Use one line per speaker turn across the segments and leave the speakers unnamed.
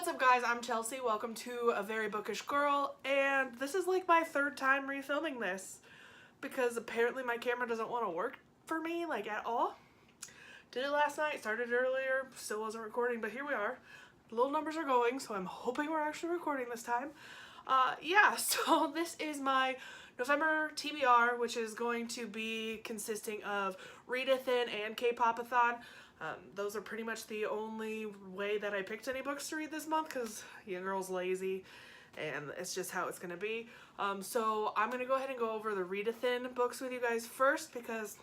What's up guys, I'm Chelsea. Welcome to A Very Bookish Girl, and this is like my third time refilming this because apparently my camera doesn't want to work for me like at all. Did it last night, started earlier, still wasn't recording, but here we are. The little numbers are going, so I'm hoping we're actually recording this time. Yeah, so this is my November TBR, which is going to be consisting of Readathin and KPopathon. Those are pretty much the only way that I picked any books to read this month because your girl's lazy and it's just how it's going to be. So I'm going to go ahead and go over the Readathin books with you guys first because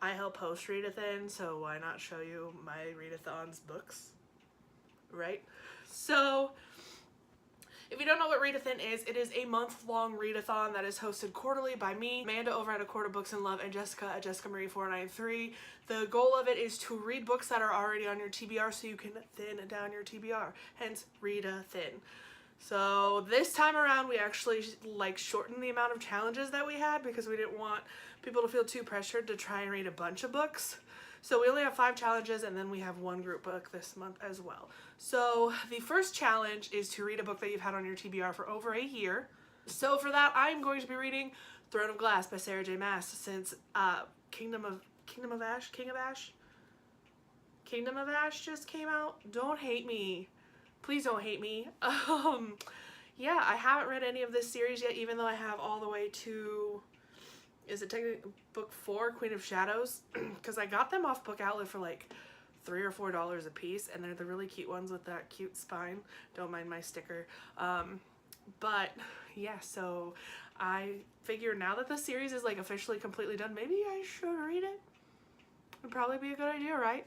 I help host Readathin, so why not show you my Readathon's books, right? So if you don't know what Readathin is, it is a month-long readathon that is hosted quarterly by me, Amanda over at A Quarter Books in Love, and Jessica at Jessica Marie 493. The goal of it is to read books that are already on your TBR so you can thin down your TBR, hence Readathin. So this time around we actually shortened the amount of challenges that we had because we didn't want people to feel too pressured to try and read a bunch of books. So we only have 5 challenges and then we have 1 group book this month as well. So the first challenge is to read a book that you've had on your TBR for over a year. So for that I'm going to be reading Throne of Glass by Sarah J Maas since King of Ash just came out. Don't hate me. Please don't hate me. Yeah, I haven't read any of this series yet even though I have all the way to, is it technically book 4, Queen of Shadows? Because I got them off Book Outlet for like $3 or $4 a piece, and they're the really cute ones with that cute spine. Don't mind my sticker. But yeah, so I figure now that the series is like officially completely done, maybe I should read it. Would probably be a good idea, right?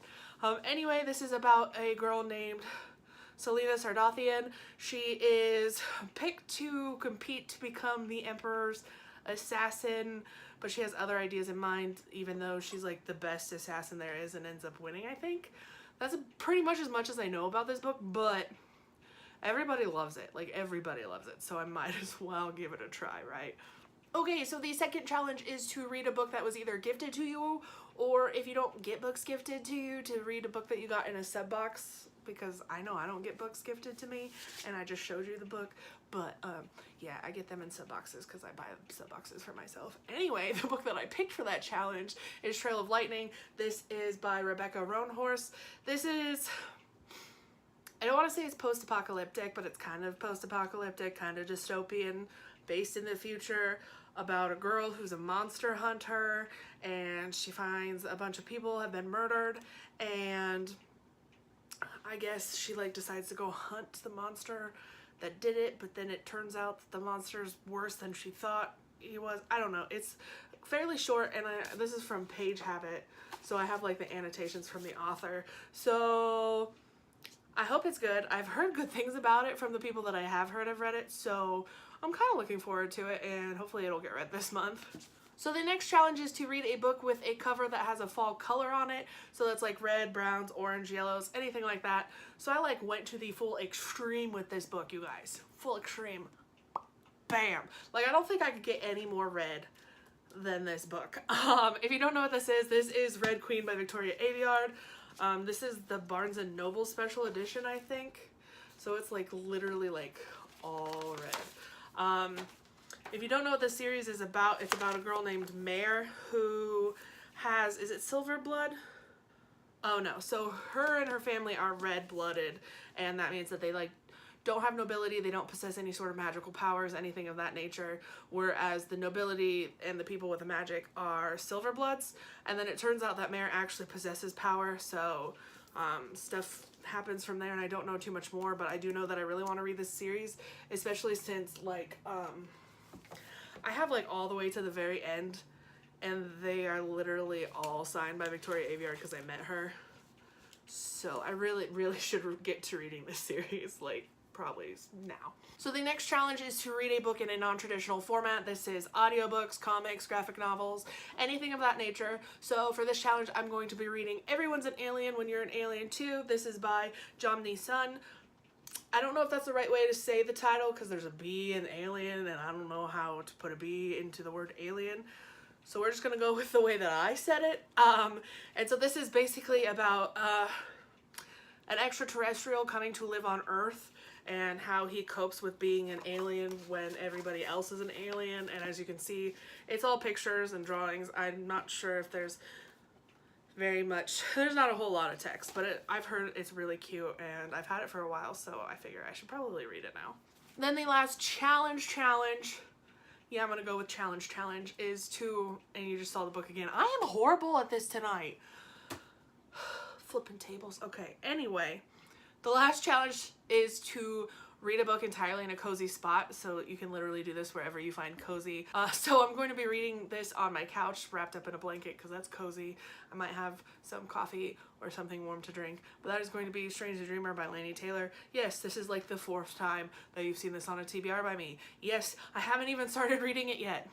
Anyway, this is about a girl named Readathin. She is picked to compete to become the Emperor's assassin, but she has other ideas in mind, even though she's like the best assassin there is and ends up winning, I think. That's pretty much as I know about this book, but everybody loves it. Like, everybody loves it, so I might as well give it a try, right? Okay, so the second challenge is to read a book that was either gifted to you, or if you don't get books gifted to you, to read a book that you got in a sub box, because I know I don't get books gifted to me, and I just showed you the book, but yeah, I get them in sub boxes because I buy sub boxes for myself. Anyway, the book that I picked for that challenge is Trail of Lightning. This is by Rebecca Roanhorse. This is, I don't want to say it's post-apocalyptic, but it's kind of post-apocalyptic, kind of dystopian, based in the future, about a girl who's a monster hunter, and she finds a bunch of people have been murdered, and I guess she like decides to go hunt the monster that did it, but then it turns out that the monster's worse than she thought he was. I don't know. It's fairly short, and this is from Page Habit, so I have like the annotations from the author. So I hope it's good. I've heard good things about it from the people that I have heard have read it, so I'm kind of looking forward to it, and hopefully it'll get read this month. So the next challenge is to read a book with a cover that has a fall color on it. So that's like red, browns, orange, yellows, anything like that. So I like went to the full extreme with this book, you guys. Full extreme. Bam. Like, I don't think I could get any more red than this book. If you don't know what this is Red Queen by Victoria Aveyard. This is the Barnes & Noble special edition, I think. So it's like literally like all red. If you don't know what this series is about, it's about a girl named Mare who has, is it silver blood? Oh no, so her and her family are red-blooded, and that means that they like don't have nobility, they don't possess any sort of magical powers, anything of that nature, whereas the nobility and the people with the magic are silver bloods, and then it turns out that Mare actually possesses power, so stuff happens from there, and I don't know too much more, but I do know that I really want to read this series, especially since like I have like all the way to the very end, and they are literally all signed by Victoria Aveyard because I met her. So I really should get to reading this series, like probably now. So the next challenge is to read a book in a non-traditional format. This is audiobooks, comics, graphic novels, anything of that nature. So for this challenge, I'm going to be reading Everyone's an Alien When You're an Alien Too. This is by Jomny Sun. I don't know if that's the right way to say the title because there's a B in alien, and I don't know how to put a B into the word alien. So we're just going to go with the way that I said it. And so this is basically about an extraterrestrial coming to live on Earth and how he copes with being an alien when everybody else is an alien. And as you can see, it's all pictures and drawings. I'm not sure if there's there's not a whole lot of text, but I've heard it's really cute, and I've had it for a while, so I figure I should probably read it now. Then the last challenge, yeah, I'm gonna go with challenge, is to, and you just saw the book again. I am horrible at this tonight. Flipping tables. Okay, anyway, the last challenge is to read a book entirely in a cozy spot, so you can literally do this wherever you find cozy. So I'm going to be reading this on my couch wrapped up in a blanket because that's cozy. I might have some coffee or something warm to drink, but that is going to be Strange the Dreamer by Laini Taylor. Yes, this is like the 4th time that you've seen this on a TBR by me. Yes, I haven't even started reading it yet.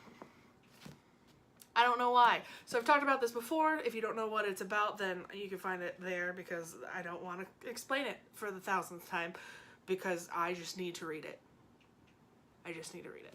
I don't know why. So I've talked about this before. If you don't know what it's about, then you can find it there because I don't want to explain it for the 1000th time, because I just need to read it. I just need to read it.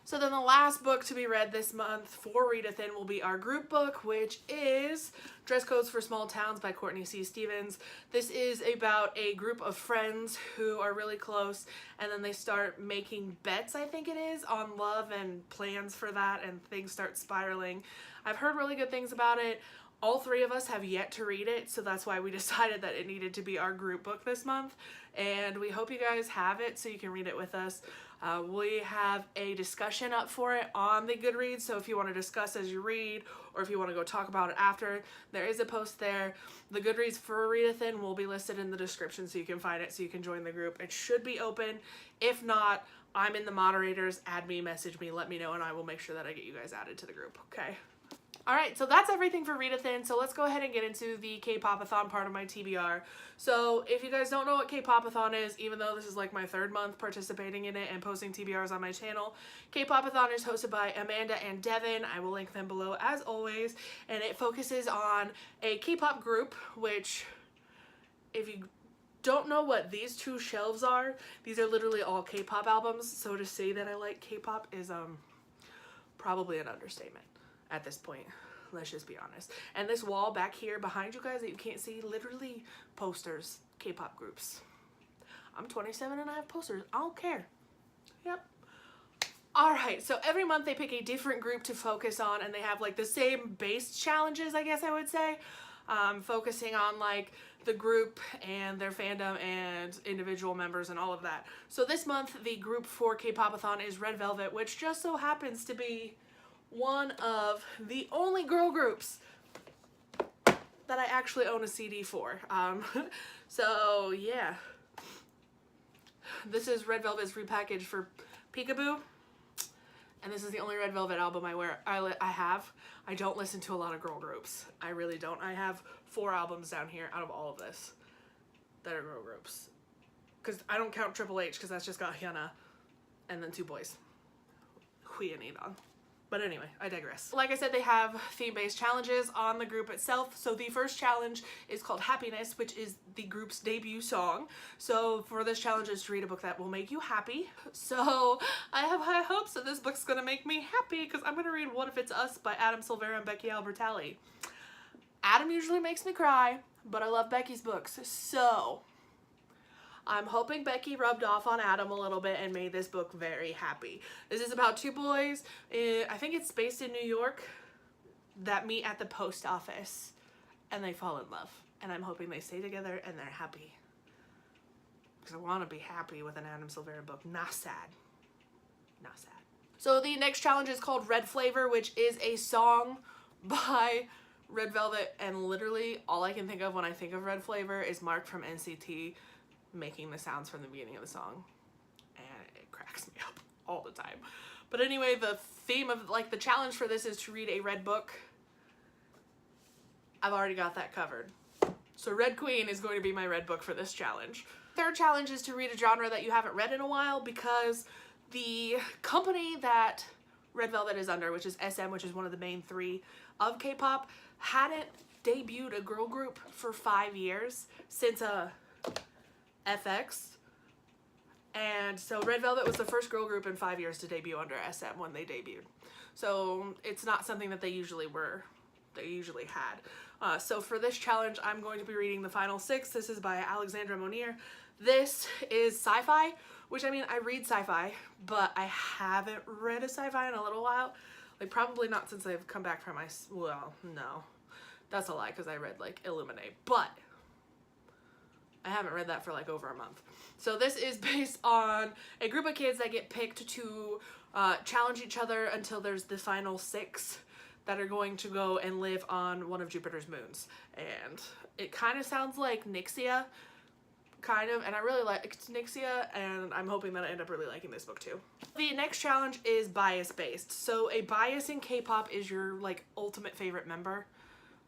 So then the last book to be read this month for Readathin will be our group book, which is Dress Codes for Small Towns by Courtney C. Stevens. This is about a group of friends who are really close, and then they start making bets, I think it is, on love and plans for that, and things start spiraling. I've heard really good things about it. All 3 of us have yet to read it, so that's why we decided that it needed to be our group book this month, and we hope you guys have it so you can read it with us. We have a discussion up for it on the Goodreads, so if you want to discuss as you read, or if you want to go talk about it after, there is a post there. The Goodreads for Readathin will be listed in the description so you can find it, so you can join the group. It should be open. If not, I'm in the moderators. Add me, message me, let me know, and I will make sure that I get you guys added to the group, okay? Alright, so that's everything for Readathin, so let's go ahead and get into the KPopathon part of my TBR. So if you guys don't know what KPopathon is, even though this is like my 3rd month participating in it and posting TBRs on my channel, KPopathon is hosted by Amanda and Devin. I will link them below as always, and it focuses on a K-pop group, which, if you don't know what these 2 shelves are, these are literally all K-pop albums, so to say that I like K-pop is probably an understatement. At this point, let's just be honest. And this wall back here behind you guys that you can't see, literally posters, K-pop groups. I'm 27 and I have posters. I don't care. Yep. Alright, so every month they pick a different group to focus on, and they have like the same base challenges, I guess I would say, focusing on like the group and their fandom and individual members and all of that. So this month the group for KPopathon is Red Velvet, which just so happens to be one of the only girl groups that I actually own a CD for. So yeah, this is Red Velvet's repackaged for Peekaboo, and this is the only Red Velvet album I have. I don't listen to a lot of girl groups. I really don't. I have 4 albums down here out of all of this that are girl groups, because I don't count Triple H, because that's just got Hyuna and then 2 boys, Hui and Enon. But anyway, I digress. Like I said, they have theme-based challenges on the group itself. So the first challenge is called Happiness, which is the group's debut song. So for this challenge is to read a book that will make you happy. So I have high hopes that this book's gonna make me happy, because I'm gonna read What If It's Us by Adam Silvera and Becky Albertalli. Adam usually makes me cry, but I love Becky's books. So I'm hoping Becky rubbed off on Adam a little bit and made this book very happy. This is about 2 boys, I think it's based in New York, that meet at the post office and they fall in love. And I'm hoping they stay together and they're happy, because I want to be happy with an Adam Silvera book, not sad. Not sad. So the next challenge is called Red Flavor, which is a song by Red Velvet, and literally all I can think of when I think of Red Flavor is Mark from NCT making the sounds from the beginning of the song, and it cracks me up all the time. But anyway, the theme of like the challenge for this is to read a red book. I've already got that covered. So Red Queen is going to be my red book for this challenge. Third challenge is to read a genre that you haven't read in a while, because the company that Red Velvet is under, which is SM, which is one of the main 3 of K-pop, hadn't debuted a girl group for 5 years since FX. And so Red Velvet was the first girl group in 5 years to debut under SM when they debuted. So it's not something that they usually were they usually had. So for this challenge, I'm going to be reading the final 6. This is by Alexandra Monier. This is sci-fi, which, I mean, I read sci-fi, but I haven't read a sci-fi in a little while. Like, probably not since I've come back from my, well, no. That's a lie, because I read, like, Illuminate. But I haven't read that for, like, over a month. So this is based on a group of kids that get picked to challenge each other until there's the final 6 that are going to go and live on one of Jupiter's moons. And it kind of sounds like Nixia, kind of, and I really like Nixia, and I'm hoping that I end up really liking this book too. The next challenge is bias based. So a bias in K-pop is your, like, ultimate favorite member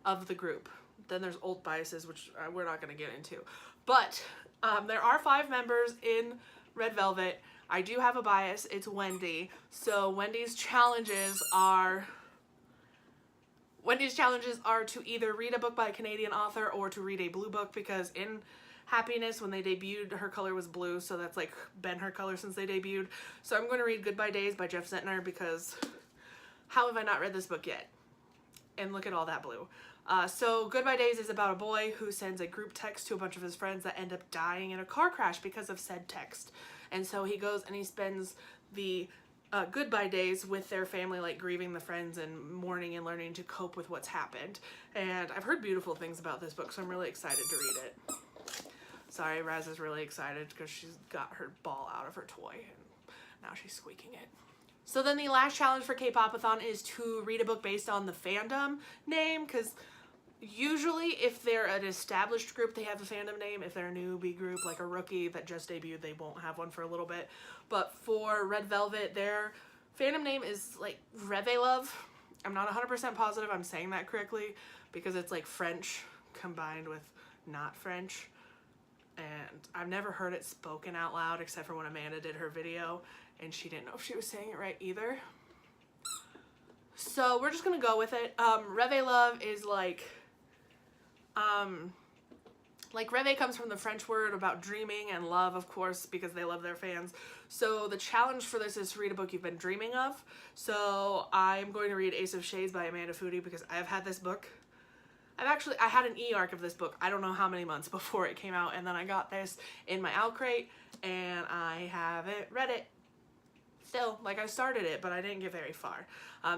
of the group. Then there's alt biases, which we're not going to get into. But there are 5 members in Red Velvet. I do have a bias. It's Wendy. So Wendy's challenges are to either read a book by a Canadian author or to read a blue book, because in Happiness, when they debuted, her color was blue, so that's, like, been her color since they debuted. So I'm going to read Goodbye Days by Jeff Zentner, because how have I not read this book yet? And look at all that blue. So Goodbye Days is about a boy who sends a group text to a bunch of his friends that end up dying in a car crash because of said text. And so he goes and he spends the goodbye days with their family, like grieving the friends and mourning and learning to cope with what's happened. And I've heard beautiful things about this book, so I'm really excited to read it. Sorry, Raz is really excited because she's got her ball out of her toy and now she's squeaking it. So then the last challenge for K-Popathon is to read a book based on the fandom name, because usually if they're an established group, they have a fandom name. If they're a newbie group, like a rookie that just debuted, they won't have one for a little bit. But for Red Velvet, their fandom name is, like, Readathin. I'm not 100% positive I'm saying that correctly, because it's, like, French combined with not French. And I've never heard it spoken out loud except for when Amanda did her video, and she didn't know if she was saying it right either. So we're just gonna go with it. Readathin is like rêve comes from the French word about dreaming, and love, of course, because they love their fans. So the challenge for this is to read a book you've been dreaming of. So I'm going to read Ace of Shades by Amanda Foody, because I've had this book. I had an e-arc of this book, I don't know how many months before it came out, and then I got this in my out crate, and I haven't read it. Still, like, I started it, but I didn't get very far.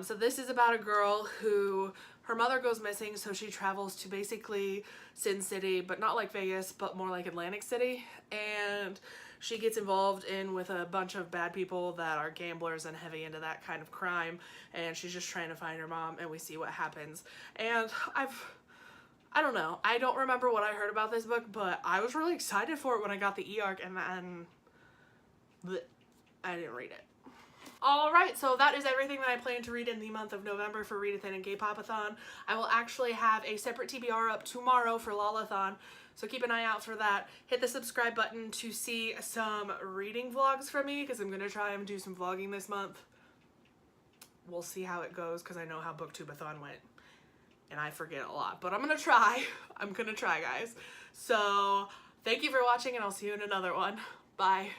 So this is about a girl who, her mother goes missing, so she travels to basically Sin City, but not like Vegas, but more like Atlantic City, and she gets involved with a bunch of bad people that are gamblers and heavy into that kind of crime, and she's just trying to find her mom, and we see what happens. And I don't know, I don't remember what I heard about this book, but I was really excited for it when I got the e-arc, and then I didn't read it. Alright, so that is everything that I plan to read in the month of November for Readathin and K-Popathon. I will actually have a separate TBR up tomorrow for Lolathon, so keep an eye out for that. Hit the subscribe button to see some reading vlogs from me, because I'm going to try and do some vlogging this month. We'll see how it goes, because I know how Booktubeathon went, and I forget a lot, but I'm going to try. I'm going to try, guys. So, thank you for watching, and I'll see you in another one. Bye.